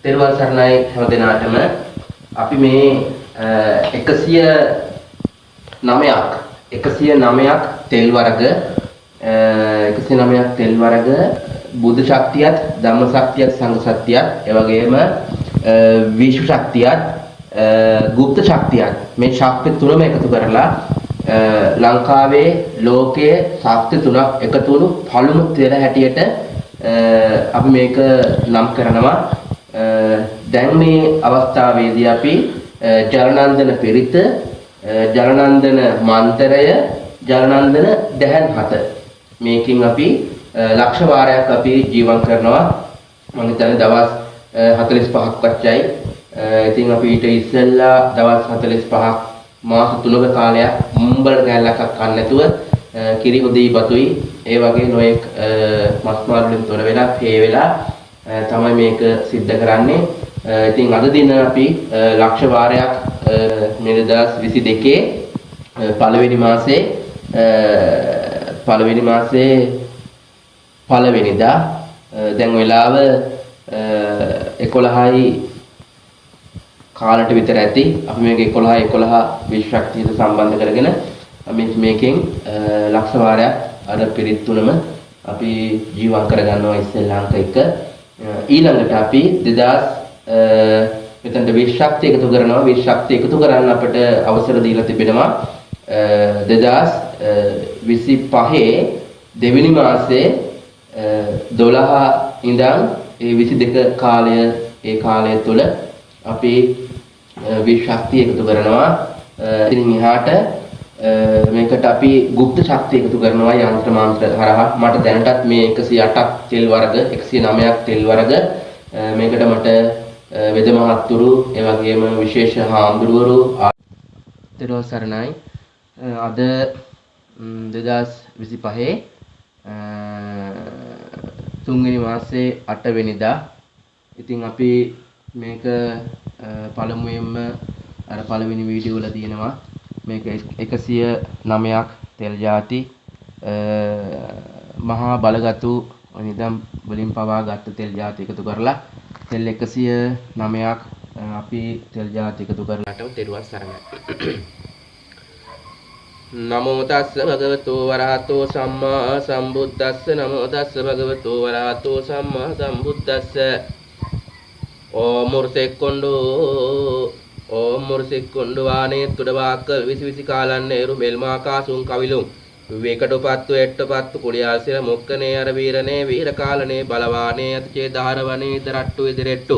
තෙරුවන් සරණයි හැම දිනාටම අපි මේ 109ක් තෙල් වර්ග 109ක් තෙල් වර්ග බුද්ධ ශක්තියත් ධම්ම ශක්තියත් සංඝ ශක්තියත් ඒ වගේම විශ්ව ශක්තියත් ගුප්ත ශක්තියත් මේ ශක්ති තුනම එකතු කරලා ලංකාවේ ලෝකයේ ශක්ති තුනක් එකතු වුණු පළමු තෙල හැටියට අපි මේක නම් කරනවා. දැන් මේ අවස්ථාවේදී අපි ජලනන්දන පිරිත, ජලනන්දන මන්ත්‍රය, ජලනන්දන දැහන් හත මේකෙන් අපි ලක්ෂ වාරයක් අපි ජීවත් කරනවා. මම හිතන්නේ දවස් 45ක් වච්චයි. ඉතින් අපි ඊට ඉස්සෙල්ලා දවස් 45ක් මාස 3ක කාලයක් මුම්බල කෑල්ලක් කන්න නැතුව කිරි හොදී බතුයි ඒ වගේ නොයෙක් මස් මාළු වලින් තොර වෙලා හේ වෙලා තමයි මේක සිද්ධ කරන්නේ. ඉතින් අද දින අපි ලක්ෂ වාරයක් මේ 2022 පළවෙනි මාසේ පළවෙනිදා දැන් වෙලාව 11යි කාලට විතර ඇති. අපි මේක 11 විශ්ව ශක්තියට සම්බන්ධ කරගෙන මේකෙන් ලක්ෂ වාරයක් අර පිරිත් තුනම අපි ජීවත් කරගන්නවා ඉස්සෙල්ලාංක 1. ඊළඟට අපි 2000 මෙතනට විශ්ව ශක්තිය එකතු කරනවා. විශ්ව ශක්තිය එකතු කරන්න අපිට අවසර දීලා තිබෙනවා 2025 දෙවෙනි මාසේ 12 ඉඳන් ඒ 22 කාලය තුල අපි විශ්ව ශක්තිය එකතු කරනවා. ඉතින් එහාට මේකට අපි গুপ্ত ශක්තිය එකතු කරනවා යන්ත්‍ර මාන්ත්‍ර හරහා. මට දැනටත් මේ 108ක් තෙල් වර්ග 109ක් තෙල් වර්ග මේකට මට වෙද මහත්තුරු ඒ වගේම විශේෂ හාමුදුරුවරු තෙරුවන් සරණයි. අද 2025 තුන්වෙනි මාසේ 8 වෙනිදා. ඉතින් අපි මේක පළමුවෙන්ම අර පළවෙනි වීඩියෝ වල තියෙනවා මේක 109ක් තෙල් ಜಾති මහා බලගතු නිදම් වලින් පවා ගත්ත තෙල් ಜಾති එකතු කරලා තෙල් 109ක් අපි තෙල් ಜಾති එකතු කරලාට තෙරුවන් සරණයි. නමෝ තස්ස භගවතු වරහතෝ සම්මා සම්බුද්දස්ස නමෝ තස්ස භගවතු වරහතෝ සම්මා සම්බුද්දස්ස ஓம் முருசெக்கொண்டு வானே துடவாக்கல் விசி விசி காலன்னேரு மெல்மாகாசும் கவிலும் விவேකටපත්තු එට්ටපත්තු කුඩියාසිර මොක්කනේ අර වීරනේ වීර කාලනේ බලවානේ අතිචේ දහරවනේ දරට්ටු ඉදිරෙට්ටු